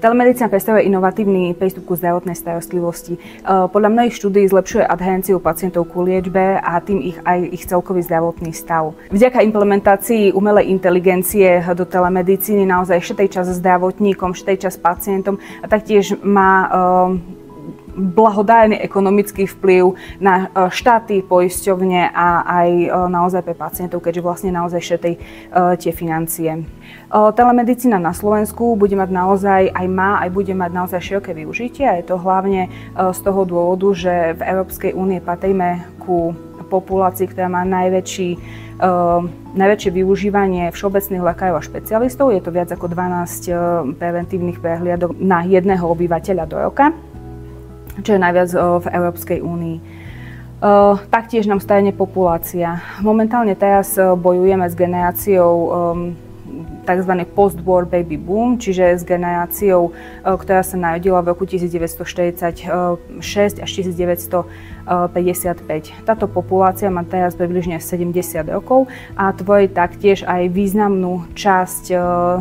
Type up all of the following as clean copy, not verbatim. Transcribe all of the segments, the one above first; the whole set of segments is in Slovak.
Telemedicína predstavuje inovatívny prístup ku zdravotnej starostlivosti. Podľa mnohých štúdií zlepšuje adherenciu pacientov ku liečbe a tým aj ich celkový zdravotný stav. Vďaka implementácii umelej inteligencie do telemedicíny naozaj šetrí čas zdravotníkom, šetrí čas pacientom a taktiež má blahodárny ekonomický vplyv na štáty, poisťovne a aj naozaj pre pacientov, keďže vlastne naozaj šetrí tie financie. Telemedicína na Slovensku bude mať naozaj, aj bude mať naozaj široké využitie a je to hlavne z toho dôvodu, že v Európskej únii patríme ku populácii, ktorá má najväčšie využívanie všeobecných lekárov a špecialistov. Je to viac ako 12 preventívnych prehliadok na jedného obyvateľa do roka, čo je najviac v Európskej únii. Taktiež nám starne populácia. Momentálne teraz bojujeme s generáciou tzv. Post-war baby boom, čiže s generáciou, ktorá sa narodila v roku 1946 až 1955. Táto populácia má teraz približne 70 rokov a tvorí taktiež aj významnú časť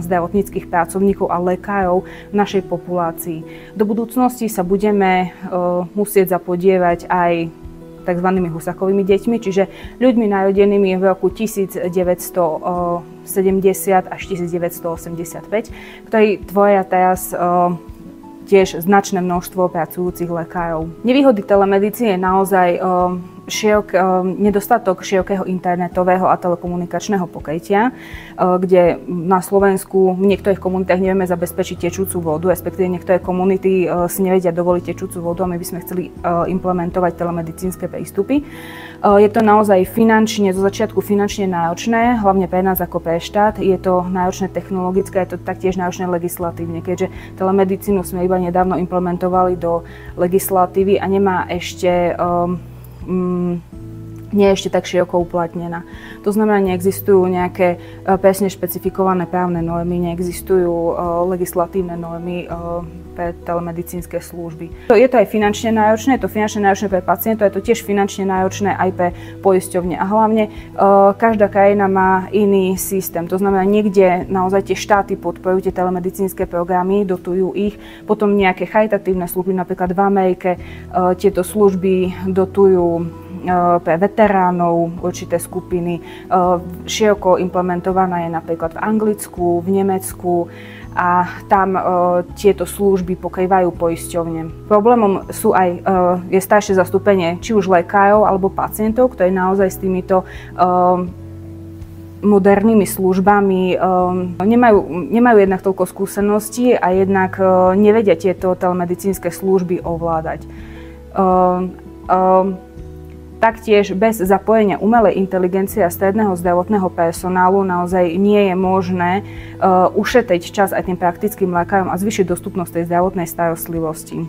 zdravotníckych pracovníkov a lekárov v našej populácii. Do budúcnosti sa budeme musieť zapodievať aj tzv. Husákovými deťmi, čiže ľuďmi narodenými v roku 1970 až 1985, ktorí tvoria teraz tiež značné množstvo pracujúcich lekárov. Nevýhody telemedicíny je naozaj nedostatok širokého internetového a telekomunikačného pokrytia, kde na Slovensku v niektorých komunitách nevieme zabezpečiť tečúcu vodu, respektíve niektoré komunity si nevedia dovoliť tečúcu vodu a my by sme chceli implementovať telemedicínske prístupy. Je to naozaj zo začiatku finančne náročné, hlavne pre nás ako pre štát. Je to náročné technologické, je to taktiež náročné legislatívne, keďže telemedicínu sme iba nedávno implementovali do legislatívy a nemá ešte nie je ešte tak široko uplatnená. To znamená, neexistujú nejaké presne špecifikované právne normy, neexistujú legislatívne normy pre telemedicínske služby. Je to aj finančne náročné, je to finančne náročné pre pacientov, je to tiež finančne náročné aj pre poisťovne. A hlavne každá krajina má iný systém. To znamená, niekde naozaj tie štáty podporujú tie telemedicínske programy, dotujú ich, potom nejaké charitatívne služby, napríklad v Amerike tieto služby dotujú pre veteránov určité skupiny. Široko implementovaná je napríklad v Anglicku, v Nemecku a tam tieto služby pokrývajú poisťovne. Problémom je staršie zastúpenie či už lekárov alebo pacientov, ktorí naozaj s týmito modernými službami nemajú jednak toľko skúseností a jednak nevedia tieto telemedicínske služby ovládať. Taktiež bez zapojenia umelej inteligencie a stredného zdravotného personálu naozaj nie je možné ušetriť čas aj tým praktickým lekárom a zvýšiť dostupnosť tej zdravotnej starostlivosti.